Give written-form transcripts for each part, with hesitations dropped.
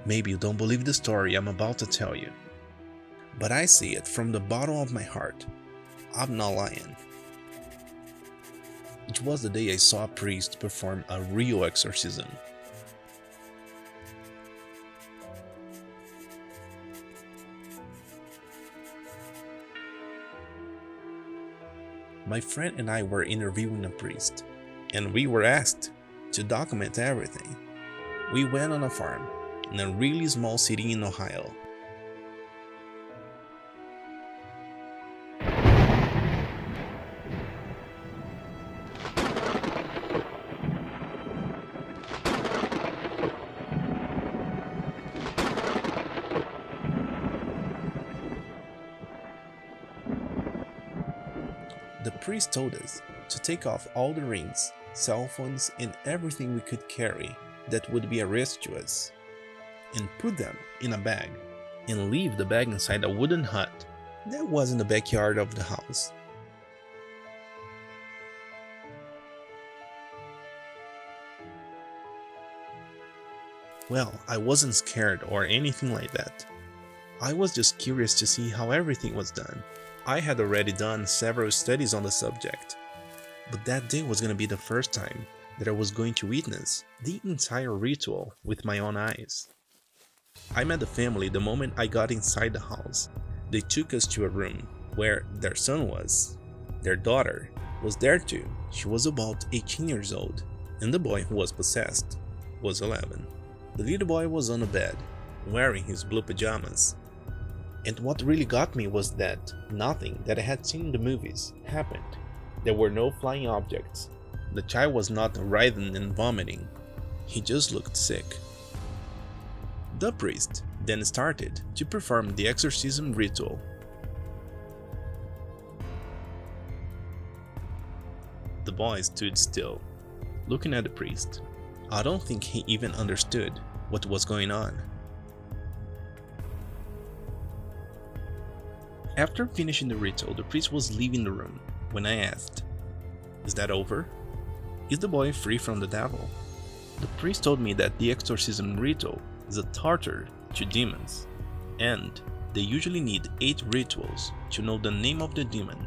Maybe you don't believe the story I'm about to tell you, but I say it from the bottom of my heart. I'm not lying. It was the day I saw a priest perform a real exorcism. My friend and I were interviewing a priest, and we were asked to document everything. We went on a farm in a really small city in Ohio. The priest told us to take off all the rings, cell phones, and everything we could carry that would be a risk to us, and put them in a bag, and leave the bag inside a wooden hut that was in the backyard of the house. Well, I wasn't scared or anything like that. I was just curious to see how everything was done. I had already done several studies on the subject, but that day was going to be the first time that I was going to witness the entire ritual with my own eyes. I met the family the moment I got inside the house. They took us to a room where their son was. Their daughter was there too. She was about 18 years old, and the boy who was possessed was 11. The little boy was on a bed, wearing his blue pajamas. And what really got me was that nothing that I had seen in the movies happened. There were no flying objects. The child was not writhing and vomiting. He just looked sick. The priest then started to perform the exorcism ritual. The boy stood still, looking at the priest. I don't think he even understood what was going on. After finishing the ritual, the priest was leaving the room when I asked, "Is that over? Is the boy free from the devil?" The priest told me that the exorcism ritual is a torture to demons, and they usually need 8 rituals to know the name of the demon.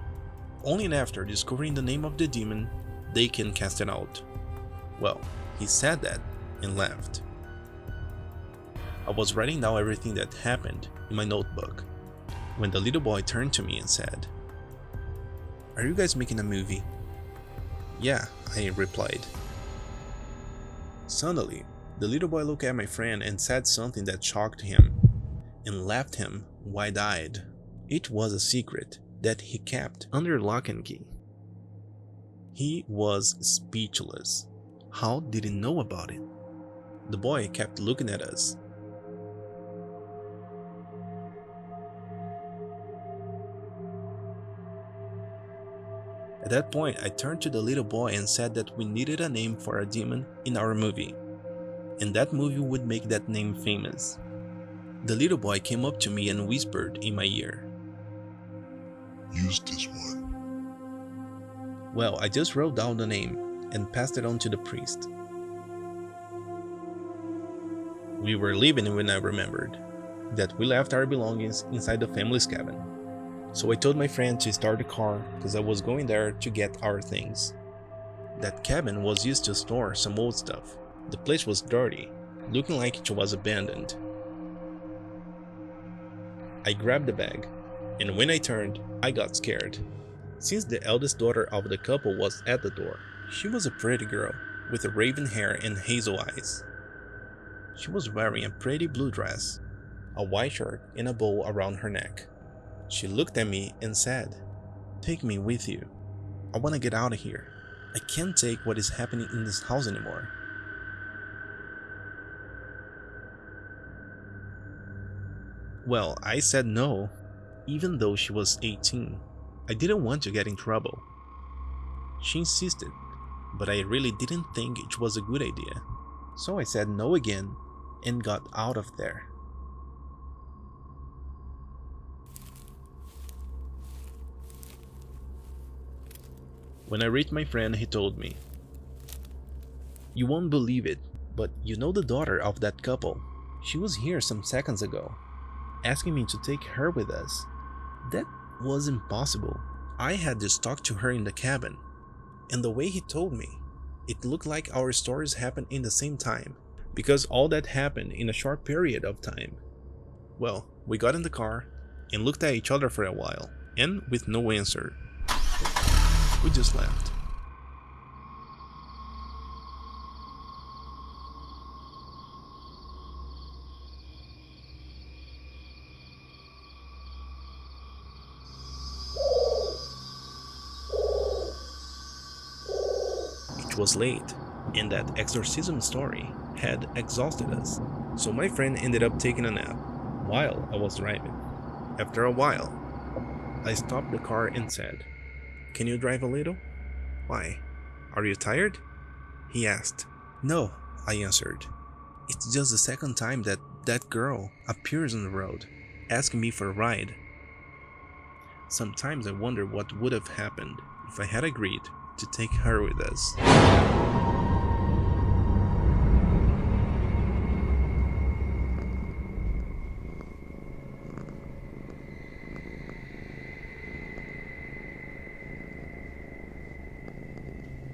Only after discovering the name of the demon, they can cast it out. Well, he said that and left. I was writing down everything that happened in my notebook when the little boy turned to me and said, "Are you guys making a movie?" "Yeah," I replied. Suddenly, the little boy looked at my friend and said something that shocked him and left him wide-eyed. It was a secret that he kept under lock and key. He was speechless. How did he know about it? The boy kept looking at us. At that point, I turned to the little boy and said that we needed a name for a demon in our movie, and that movie would make that name famous. The little boy came up to me and whispered in my ear, "Use this one." Well, I just wrote down the name and passed it on to the priest. We were leaving when I remembered that we left our belongings inside the family's cabin. So I told my friend to start the car because I was going there to get our things. That cabin was used to store some old stuff. The place was dirty, looking like it was abandoned. I grabbed the bag, and when I turned, I got scared. Since the eldest daughter of the couple was at the door, she was a pretty girl with raven hair and hazel eyes. She was wearing a pretty blue dress, a white shirt, and a bow around her neck. She looked at me and said, "Take me with you. I want to get out of here. I can't take what is happening in this house anymore." Well, I said no, even though she was 18. I didn't want to get in trouble. She insisted, but I really didn't think it was a good idea. So I said no again and got out of there. When I reached my friend, he told me, "You won't believe it, but you know the daughter of that couple? She was here some seconds ago, asking me to take her with us. That was impossible. I had just talked to her in the cabin, and the way he told me, it looked like our stories happened in the same time, because all that happened in a short period of time. Well, we got in the car and looked at each other for a while, and with no answer, we just left. It was late, and that exorcism story had exhausted us, so my friend ended up taking a nap while I was driving. After a while, I stopped the car and said, "Can you drive a little?" "Why? Are you tired?" he asked. "No," I answered. "It's just the second time that girl appears on the road, asking me for a ride. Sometimes I wonder what would have happened if I had agreed to take her with us."